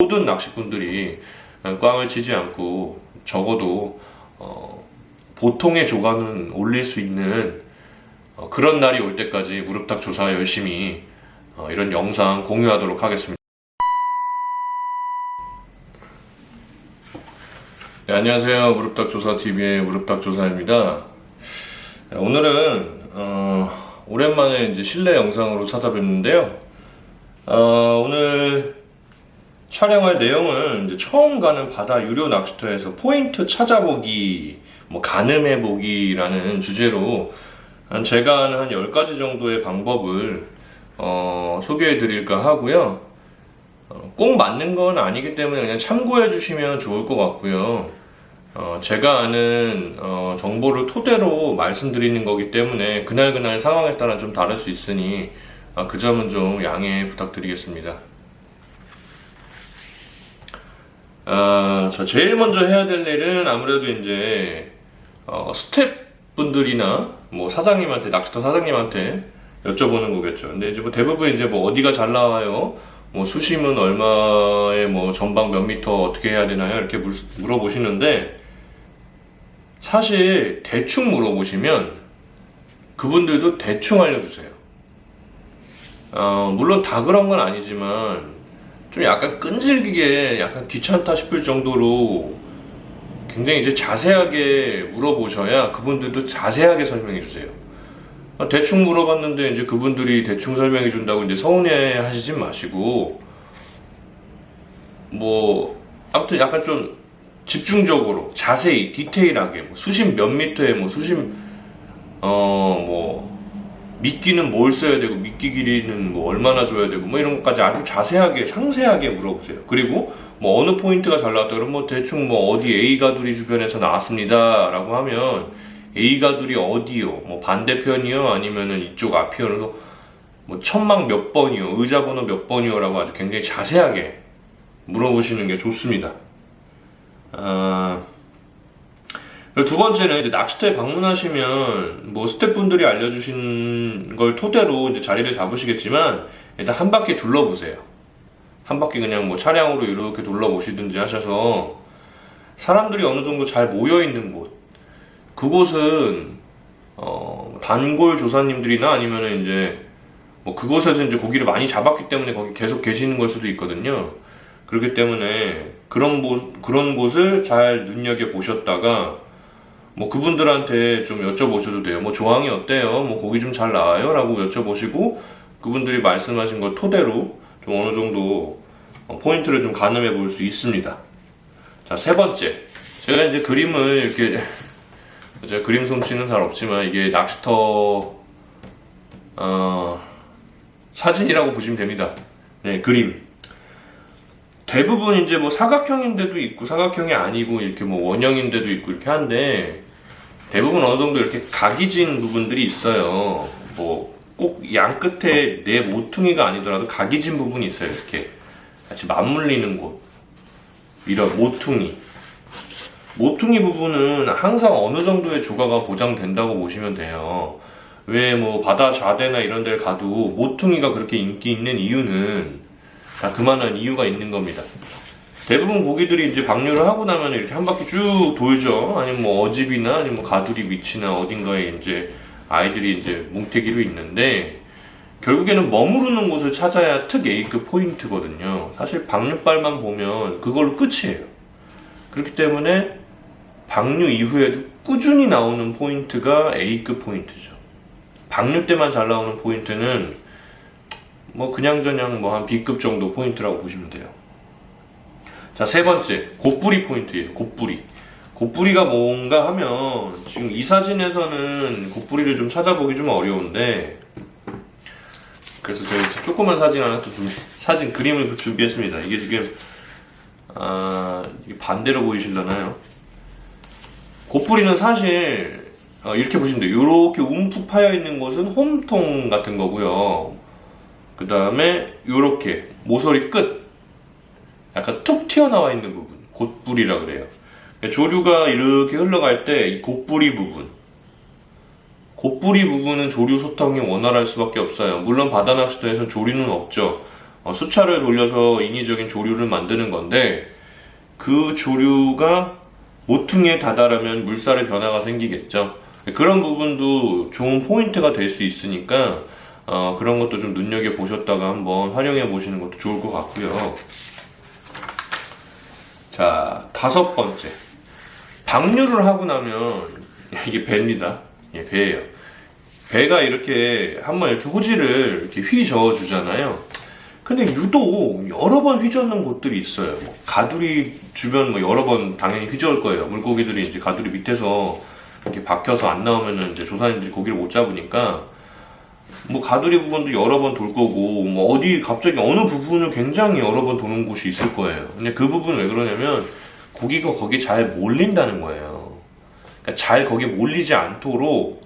모든 낚시꾼들이 꽝을 치지 않고 적어도 보통의 조과는 올릴 수 있는 그런 날이 올 때까지 무릎탁 조사 열심히 이런 영상 공유하도록 하겠습니다. 네, 안녕하세요. 무릎탁 조사 TV의 무릎탁 조사입니다. 오늘은 오랜만에 이제 실내 영상으로 찾아뵙는데요. 오늘 촬영할 내용은 이제 처음 가는 바다 유료 낚시터에서 포인트 찾아보기, 가늠해보기라는 주제로 제가 아는 한 10가지 정도의 방법을 소개해 드릴까 하고요. 꼭 맞는 건 아니기 때문에 그냥 참고해 주시면 좋을 것 같고요. 제가 아는 정보를 토대로 말씀드리는 거기 때문에 그날 상황에 따라 좀 다를 수 있으니 그 점은 좀 양해 부탁드리겠습니다. 자, 제일 먼저 해야 될 일은 아무래도 이제 스태프분들이나 사장님한테, 낚시터 사장님한테 여쭤보는 거겠죠. 근데 이제 대부분 이제 어디가 잘 나와요? 수심은 얼마에 전방 몇 미터 어떻게 해야 되나요? 이렇게 물어보시는데, 사실 대충 물어보시면 그분들도 대충 알려주세요. 물론 다 그런 건 아니지만 좀 약간 끈질기게 약간 귀찮다 싶을 정도로 굉장히 이제 자세하게 물어보셔야 그분들도 자세하게 설명해 주세요. 대충 물어봤는데 이제 그분들이 대충 설명해 준다고 이제 서운해 하시지 마시고, 아무튼 약간 좀 집중적으로 자세히 디테일하게 수심 몇 미터에 수심 미끼는 뭘 써야 되고 미끼 길이는 얼마나 줘야 되고 이런 것까지 아주 자세하게 상세하게 물어보세요. 그리고 어느 포인트가 잘 나왔다 그러면 대충 어디 A가두리 주변에서 나왔습니다 라고 하면 A가두리 어디요? 반대편이요? 아니면은 이쪽 앞이요? 천막 몇 번이요? 의자번호 몇 번이요? 라고 아주 굉장히 자세하게 물어보시는 게 좋습니다. 두 번째는 이제 낚시터에 방문하시면 스태프분들이 알려주신 걸 토대로 이제 자리를 잡으시겠지만 일단 한 바퀴 둘러보세요. 한 바퀴 그냥 차량으로 이렇게 둘러보시든지 하셔서 사람들이 어느 정도 잘 모여 있는 곳, 그곳은 단골 조사님들이나 아니면은 이제 그곳에서 이제 고기를 많이 잡았기 때문에 거기 계속 계시는 걸 수도 있거든요. 그렇기 때문에 그런 곳을 잘 눈여겨 보셨다가 그분들한테 좀 여쭤보셔도 돼요. 조항이 어때요? 고기 좀 잘 나와요? 라고 여쭤보시고 그분들이 말씀하신 걸 토대로 좀 어느 정도 포인트를 좀 가늠해 볼 수 있습니다. 자, 세 번째. 제가 이제 그림을 이렇게 제가 그림 솜씨는 잘 없지만 이게 낚시터 사진이라고 보시면 됩니다. 네, 그림. 대부분 이제 사각형인데도 있고 사각형이 아니고 이렇게 원형인데도 있고 이렇게 한데, 대부분 어느 정도 이렇게 각이 진 부분들이 있어요. 꼭 양 끝에 내 모퉁이가 아니더라도 각이 진 부분이 있어요. 이렇게 같이 맞물리는 곳, 이런 모퉁이 부분은 항상 어느 정도의 조과가 보장된다고 보시면 돼요. 왜 바다 좌대나 이런 데를 가도 모퉁이가 그렇게 인기 있는 이유는 다 그만한 이유가 있는 겁니다. 대부분 고기들이 이제 방류를 하고 나면 이렇게 한 바퀴 쭉 돌죠. 아니면 어집이나 아니면 가두리 밑이나 어딘가에 이제 아이들이 이제 뭉태기로 있는데, 결국에는 머무르는 곳을 찾아야 특 A급 포인트거든요. 사실 방류발만 보면 그걸로 끝이에요. 그렇기 때문에 방류 이후에도 꾸준히 나오는 포인트가 A급 포인트죠. 방류 때만 잘 나오는 포인트는 그냥저냥 한 B급 정도 포인트라고 보시면 돼요. 자, 세 번째, 곱부리 포인트예요. 곱부리가 뭔가 하면, 지금 이 사진에서는 곱부리를 좀 찾아보기 좀 어려운데, 그래서 제가 이렇게 조그만 사진 하나 또 사진 그림을 준비했습니다. 이게 지금 이게 반대로 보이실려나요? 곱부리는 사실 이렇게 보시면 돼요. 이렇게 움푹 파여 있는 곳은 홈통 같은 거고요. 그 다음에 요렇게 모서리 끝 약간 툭 튀어나와 있는 부분, 곱부리라 그래요. 조류가 이렇게 흘러갈 때 이 곱부리 부분은 조류 소통이 원활할 수밖에 없어요. 물론 바다 낚시터에서는 조류는 없죠. 수차를 돌려서 인위적인 조류를 만드는 건데, 그 조류가 모퉁이에 다다르면 물살의 변화가 생기겠죠. 그런 부분도 좋은 포인트가 될 수 있으니까 그런 것도 좀 눈여겨보셨다가 한번 활용해 보시는 것도 좋을 것 같고요. 자, 5번째. 방류를 하고 나면, 이게 배입니다. 예, 배예요. 배가 이렇게 한번 이렇게 호지를 이렇게 휘저어 주잖아요. 근데 유독 여러 번 휘젓는 곳들이 있어요. 뭐 가두리 주변 뭐 여러 번 당연히 휘저을 거예요. 물고기들이 이제 가두리 밑에서 이렇게 박혀서 안 나오면은 이제 조사님들이 고기를 못 잡으니까 뭐 가두리 부분도 여러 번 돌 거고, 뭐 어디 갑자기 어느 부분을 굉장히 여러 번 도는 곳이 있을 거예요. 근데 그 부분은 왜 그러냐면 고기가 거기 잘 몰린다는 거예요. 그러니까 잘 거기 몰리지 않도록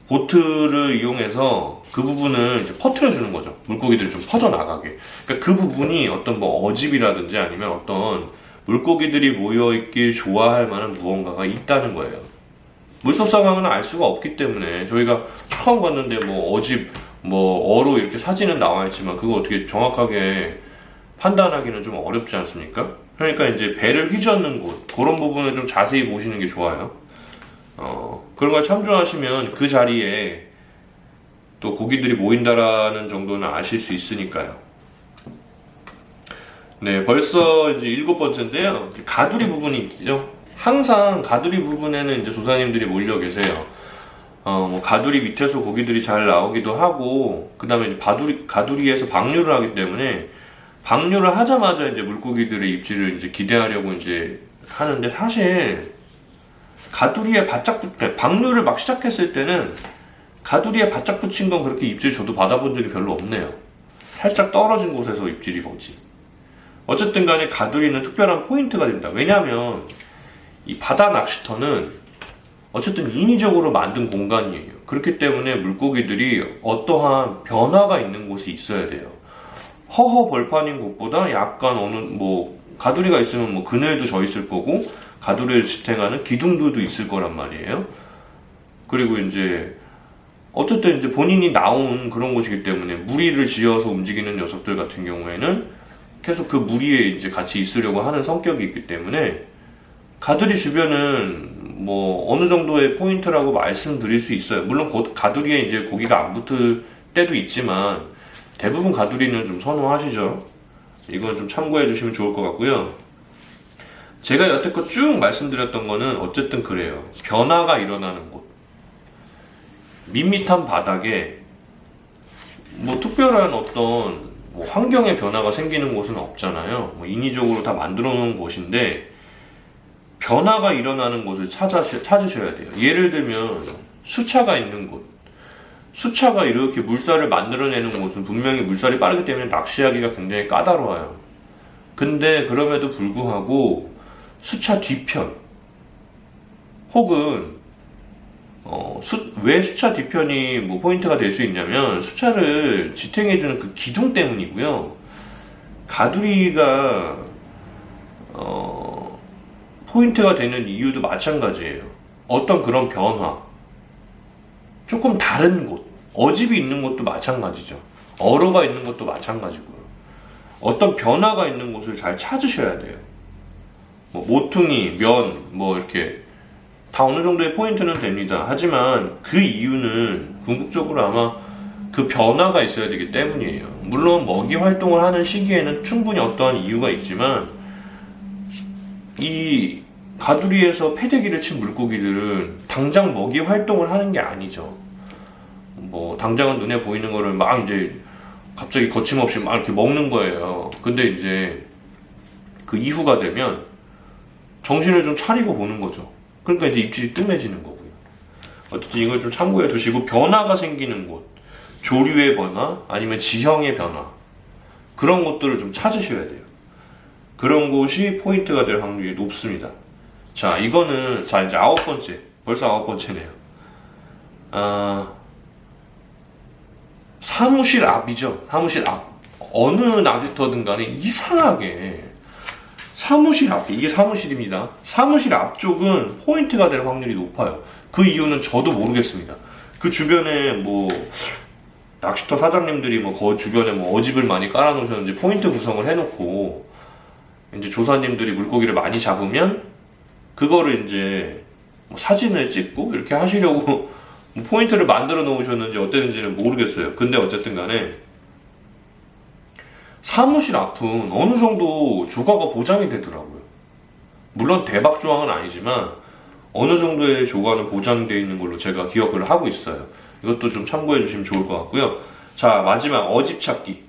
보트를 이용해서 그 부분을 이제 퍼뜨려 주는 거죠. 물고기들이 좀 퍼져 나가게. 그러니까 그 부분이 어떤 뭐 어집이라든지 아니면 어떤 물고기들이 모여있길 좋아할 만한 무언가가 있다는 거예요. 물속 상황은 알 수가 없기 때문에 저희가 처음 갔는데 뭐 어집, 뭐 어로 이렇게 사진은 나와 있지만 그거 어떻게 정확하게 판단하기는 좀 어렵지 않습니까? 그러니까 이제 배를 휘젓는 곳, 그런 부분을 좀 자세히 보시는 게 좋아요. 그런 걸 참조하시면 그 자리에 또 고기들이 모인다라는 정도는 아실 수 있으니까요. 네, 벌써 이제 7번째인데요. 가두리 부분이 있죠. 항상 가두리 부분에는 이제 조사님들이 몰려 계세요. 뭐 가두리 밑에서 고기들이 잘 나오기도 하고, 그 다음에 이제 가두리에서 방류를 하기 때문에 방류를 하자마자 이제 물고기들의 입질을 이제 기대하려고 이제 하는데, 사실 가두리에 바짝 방류를 막 시작했을 때는 가두리에 바짝 붙인 건 그렇게 입질 저도 받아본 적이 별로 없네요. 살짝 떨어진 곳에서 입질이 오지. 어쨌든 간에 가두리는 특별한 포인트가 됩니다. 왜냐하면 이 바다 낚시터는 어쨌든 인위적으로 만든 공간이에요. 그렇기 때문에 물고기들이 어떠한 변화가 있는 곳이 있어야 돼요. 허허 벌판인 곳보다 약간 어느 뭐 가두리가 있으면 뭐 그늘도 져 있을 거고, 가두리를 지탱하는 기둥들도 있을 거란 말이에요. 그리고 이제 어쨌든 이제 본인이 나온 그런 곳이기 때문에 무리를 지어서 움직이는 녀석들 같은 경우에는 계속 그 무리에 이제 같이 있으려고 하는 성격이 있기 때문에 가두리 주변은 뭐 어느 정도의 포인트라고 말씀드릴 수 있어요. 물론 가두리에 이제 고기가 안 붙을 때도 있지만 대부분 가두리는 좀 선호하시죠. 이건 좀 참고해 주시면 좋을 것 같고요. 제가 여태껏 쭉 말씀드렸던 거는 어쨌든 그래요. 변화가 일어나는 곳. 밋밋한 바닥에 뭐 특별한 어떤 뭐 환경의 변화가 생기는 곳은 없잖아요. 뭐 인위적으로 다 만들어 놓은 곳인데 변화가 일어나는 곳을 찾으셔야 돼요. 예를 들면 수차가 있는 곳. 수차가 이렇게 물살을 만들어내는 곳은 분명히 물살이 빠르기 때문에 낚시하기가 굉장히 까다로워요. 근데 그럼에도 불구하고 수차 뒤편 혹은 왜 수차 뒤편이 뭐 포인트가 될 수 있냐면 수차를 지탱해주는 그 기둥 때문이고요. 가두리가 포인트가 되는 이유도 마찬가지예요. 어떤 그런 변화, 조금 다른 곳, 어집이 있는 곳도 마찬가지죠. 어로가 있는 곳도 마찬가지고요. 어떤 변화가 있는 곳을 잘 찾으셔야 돼요. 뭐 모퉁이, 면, 뭐 이렇게 다 어느 정도의 포인트는 됩니다. 하지만 그 이유는 궁극적으로 아마 그 변화가 있어야 되기 때문이에요. 물론 먹이 활동을 하는 시기에는 충분히 어떠한 이유가 있지만 이 가두리에서 패대기를 친 물고기들은 당장 먹이 활동을 하는 게 아니죠. 뭐 당장은 눈에 보이는 거를 막 이제 갑자기 거침없이 막 이렇게 먹는 거예요. 근데 이제 그 이후가 되면 정신을 좀 차리고 보는 거죠. 그러니까 이제 입질이 뜸해지는 거고요. 어쨌든 이걸 좀 참고해 두시고, 변화가 생기는 곳, 조류의 변화 아니면 지형의 변화, 그런 것들을 좀 찾으셔야 돼요. 그런 곳이 포인트가 될 확률이 높습니다. 자, 이거는 이제 9번째, 벌써 9번째네요. 사무실 앞이죠. 사무실 앞. 어느 낚시터든 간에 이상하게 사무실 앞, 이게 사무실입니다. 사무실 앞쪽은 포인트가 될 확률이 높아요. 그 이유는 저도 모르겠습니다. 그 주변에 뭐 낚시터 사장님들이 뭐 그 주변에 뭐 어집을 많이 깔아놓으셨는지 포인트 구성을 해놓고 이제 조사님들이 물고기를 많이 잡으면 그거를 이제 뭐 사진을 찍고 이렇게 하시려고 뭐 포인트를 만들어 놓으셨는지 어땠는지는 모르겠어요. 근데 어쨌든 간에 사무실 앞은 어느 정도 조과가 보장이 되더라고요. 물론 대박 조항은 아니지만 어느 정도의 조과는 보장되어 있는 걸로 제가 기억을 하고 있어요. 이것도 좀 참고해 주시면 좋을 것 같고요. 자, 마지막 어집 찾기.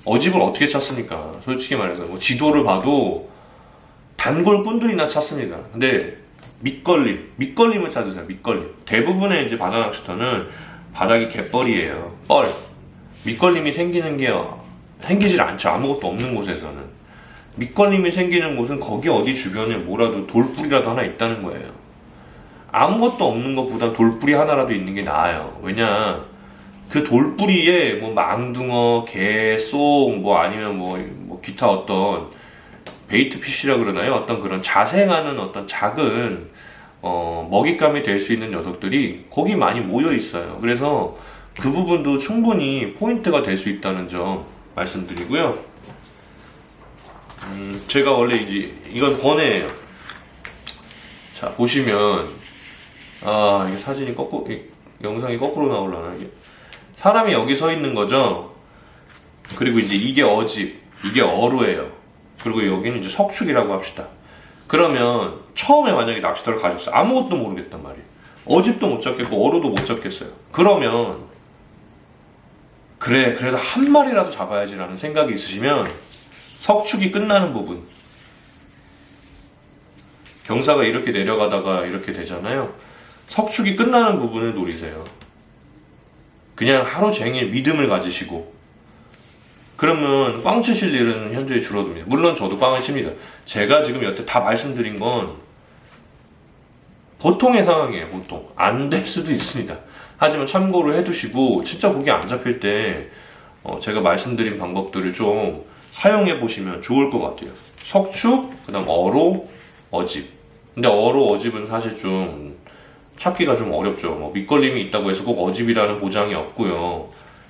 어집을 어떻게 찾습니까? 솔직히 말해서 뭐 지도를 봐도 단골꾼들이나 찾습니다. 근데 밑걸림을 찾으세요. 밑걸림. 대부분의 이제 바다 낚시터는 바닥이 갯벌이에요. 뻘. 밑걸림이 생기질 않죠. 아무것도 없는 곳에서는. 밑걸림이 생기는 곳은 거기 어디 주변에 뭐라도 돌뿌리라도 하나 있다는 거예요. 아무것도 없는 것보다 돌뿌리 하나라도 있는 게 나아요. 왜냐, 그 돌뿌리에 뭐 망둥어, 개, 쏙, 뭐 아니면 뭐 기타 어떤 베이트 피쉬라 그러나요? 어떤 그런 자생하는 어떤 작은 먹잇감이 될 수 있는 녀석들이 거기 많이 모여 있어요. 그래서 그 부분도 충분히 포인트가 될 수 있다는 점 말씀드리고요. 제가 원래 이제 이건 번외예요. 자, 보시면 이게 사진이 영상이 거꾸로 나오려나? 사람이 여기 서 있는 거죠. 그리고 이제 이게 어집, 이게 어로예요. 그리고 여기는 이제 석축이라고 합시다. 그러면 처음에 만약에 낚시터를 가셨어요. 아무것도 모르겠단 말이에요. 어집도 못 잡겠고 어로도 못 잡겠어요. 그러면 그래, 그래도 한 마리라도 잡아야지라는 생각이 있으시면 석축이 끝나는 부분, 경사가 이렇게 내려가다가 이렇게 되잖아요. 석축이 끝나는 부분을 노리세요. 그냥 하루 종일 믿음을 가지시고, 그러면 꽝 치실 일은 현저히 줄어듭니다. 물론 저도 꽝을 칩니다. 제가 지금 여태 다 말씀드린 건 보통의 상황이에요. 보통 안 될 수도 있습니다. 하지만 참고를 해두시고 진짜 고기 안 잡힐 때 제가 말씀드린 방법들을 좀 사용해 보시면 좋을 것 같아요. 석축, 그 다음 어로, 어집. 근데 어로, 어집은 사실 좀 찾기가 좀 어렵죠. 뭐 밑걸림이 있다고 해서 꼭 어집이라는 보장이 없고요.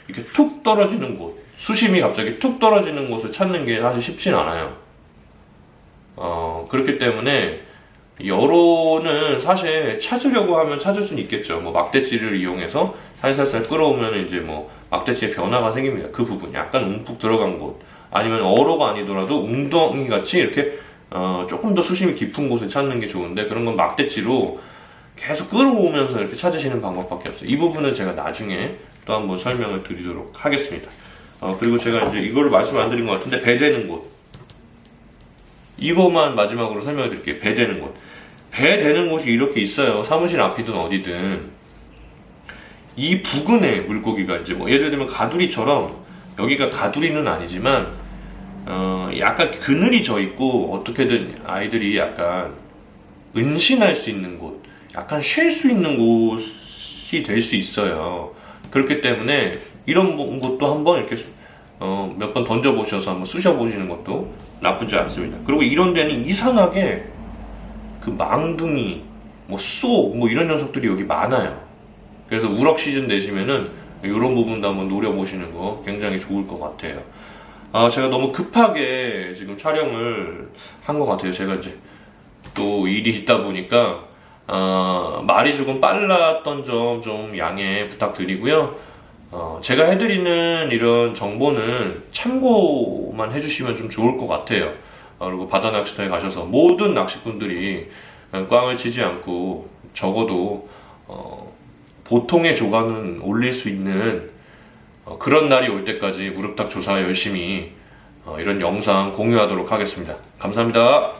이렇게 툭 떨어지는 곳, 수심이 갑자기 툭 떨어지는 곳을 찾는 게 사실 쉽진 않아요. 그렇기 때문에 여로는 사실 찾으려고 하면 찾을 수는 있겠죠. 뭐 막대치를 이용해서 살살살 끌어오면 이제 뭐 막대치의 변화가 생깁니다. 그 부분 약간 움푹 들어간 곳, 아니면 어로가 아니더라도 웅덩이 같이 이렇게 조금 더 수심이 깊은 곳을 찾는 게 좋은데, 그런 건 막대치로 계속 끌어오면서 이렇게 찾으시는 방법밖에 없어요. 이 부분은 제가 나중에 또 한번 설명을 드리도록 하겠습니다. 그리고 제가 이제 이거를 말씀 안 드린 것 같은데, 배 되는 곳. 이거만 마지막으로 설명해 드릴게요. 배 되는 곳. 배 되는 곳이 이렇게 있어요. 사무실 앞이든 어디든. 이 부근에 물고기가 이제 뭐 예를 들면 가두리처럼, 여기가 가두리는 아니지만 약간 그늘이 져 있고 어떻게든 아이들이 약간 은신할 수 있는 곳, 약간 쉴 수 있는 곳이 될 수 있어요. 그렇기 때문에 이런 곳도 한번 이렇게 몇 번 던져보셔서 한번 쑤셔보시는 것도 나쁘지 않습니다. 그리고 이런 데는 이상하게 그 망둥이, 뭐 쏘, 뭐 이런 녀석들이 여기 많아요. 그래서 우럭 시즌 되시면은 이런 부분도 한번 노려보시는 거 굉장히 좋을 것 같아요. 제가 너무 급하게 지금 촬영을 한 것 같아요. 제가 이제 또 일이 있다 보니까 말이 조금 빨랐던 점 좀 양해 부탁드리고요. 제가 해드리는 이런 정보는 참고만 해주시면 좀 좋을 것 같아요. 그리고 바다 낚시터에 가셔서 모든 낚시꾼들이 꽝을 치지 않고 적어도 보통의 조과는 올릴 수 있는 그런 날이 올 때까지 무릎탁 조사 열심히 이런 영상 공유하도록 하겠습니다. 감사합니다.